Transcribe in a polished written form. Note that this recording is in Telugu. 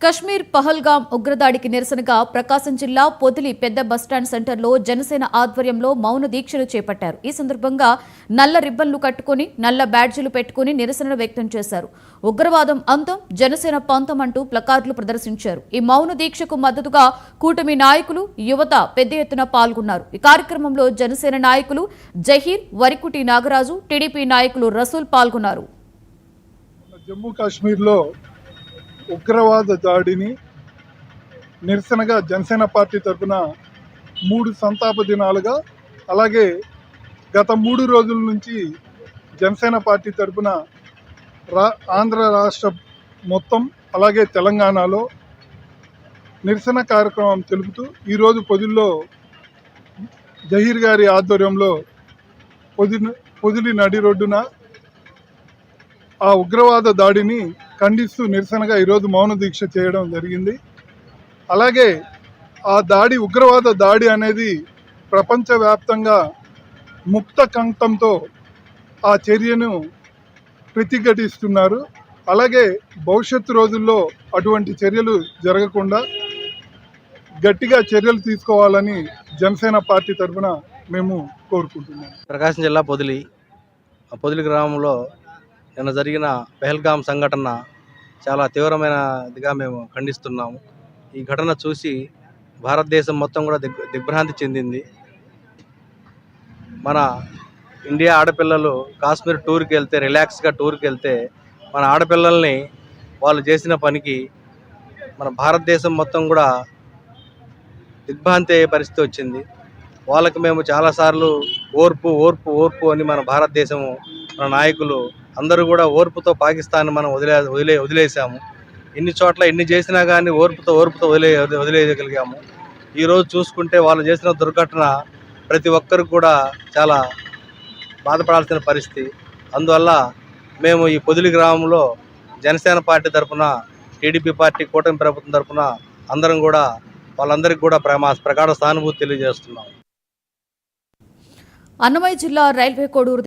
కశ్మీర్ పహల్గాం ఉగ్రదాడికి నిరసనగా ప్రకాశం జిల్లా పొదిలి పెద్ద బస్టాండ్ సెంటర్లో జనసేన ఆధ్వర్యంలో మౌన దీక్షలు చేపట్టారు. ఈ సందర్భంగా నల్ల రిబ్బన్లు కట్టుకుని నల్ల బ్యాడ్జీలు పెట్టుకుని నిరసన వ్యక్తం చేశారు. ఉగ్రవాదం అంతం, జనసేన పంతం అంటూ ప్లకార్డులు ప్రదర్శించారు. ఈ మౌన దీక్షకు మద్దతుగా కూటమి నాయకులు, యువత పెద్ద ఎత్తున పాల్గొన్నారు. ఈ కార్యక్రమంలో జనసేన నాయకులు జహీర్, వరికుటి నాగరాజు, టీడీపీ నాయకులు రసూల్ పాల్గొన్నారు. జమ్మూ కాశ్మీర్లో ఉగ్రవాద దాడిని నిరసనగా జనసేన పార్టీ తరఫున 3 సంతాప దినాలుగా, అలాగే గత 3 రోజుల నుంచి జనసేన పార్టీ తరఫున ఆంధ్ర రాష్ట్ర మొత్తం అలాగే తెలంగాణలో నిరసన కార్యక్రమం తెలుపుతూ ఈరోజు పొదిల్లో జహీర్ గారి ఆధ్వర్యంలో పొదిలి నడి రోడ్డున ఆ ఉగ్రవాద దాడిని ఖండిస్తూ నిరసనగా ఈరోజు మౌన దీక్ష చేయడం జరిగింది. అలాగే ఆ ఉగ్రవాద దాడి అనేది ప్రపంచవ్యాప్తంగా ముక్త కంఠంతో ఆ చర్యను ప్రతిఘటిస్తున్నారు. అలాగే భవిష్యత్తు రోజుల్లో అటువంటి చర్యలు జరగకుండా గట్టిగా చర్యలు తీసుకోవాలని జనసేన పార్టీ తరఫున మేము కోరుకుంటున్నాం. ప్రకాశం జిల్లా పొదిలి గ్రామంలో నిన్న జరిగిన పహల్గాం సంఘటన చాలా తీవ్రమైనదిగా మేము ఖండిస్తున్నాము. ఈ ఘటన చూసి భారతదేశం మొత్తం కూడా దిగ్భ్రాంతి చెందింది. మన ఇండియా ఆడపిల్లలు కాశ్మీర్ టూర్కి వెళ్తే, రిలాక్స్గా టూర్కి వెళ్తే, మన ఆడపిల్లల్ని వాళ్ళు చేసిన పనికి మన భారతదేశం మొత్తం కూడా దిగ్భ్రాంతి అయ్యే పరిస్థితి వచ్చింది. వాళ్ళకి మేము చాలాసార్లు ఓర్పు ఓర్పు ఓర్పు అని మన భారతదేశము, మన నాయకులు అందరూ కూడా ఓర్పుతో పాకిస్తాన్ మనం వదిలేసాము. ఎన్ని చోట్ల ఎన్ని చేసినా కానీ ఓర్పుతో వదిలేయగలిగాము. ఈరోజు చూసుకుంటే వాళ్ళు చేసిన దుర్ఘటన ప్రతి ఒక్కరికి కూడా చాలా బాధపడాల్సిన పరిస్థితి. అందువల్ల మేము ఈ పొదిలి గ్రామంలో జనసేన పార్టీ తరఫున, టీడీపీ పార్టీ, కూటమి ప్రభుత్వం తరఫున అందరం కూడా వాళ్ళందరికీ కూడా ప్రగాఢ సానుభూతి తెలియజేస్తున్నాం. అన్నమయ్య జిల్లా రైల్వే కోడూరు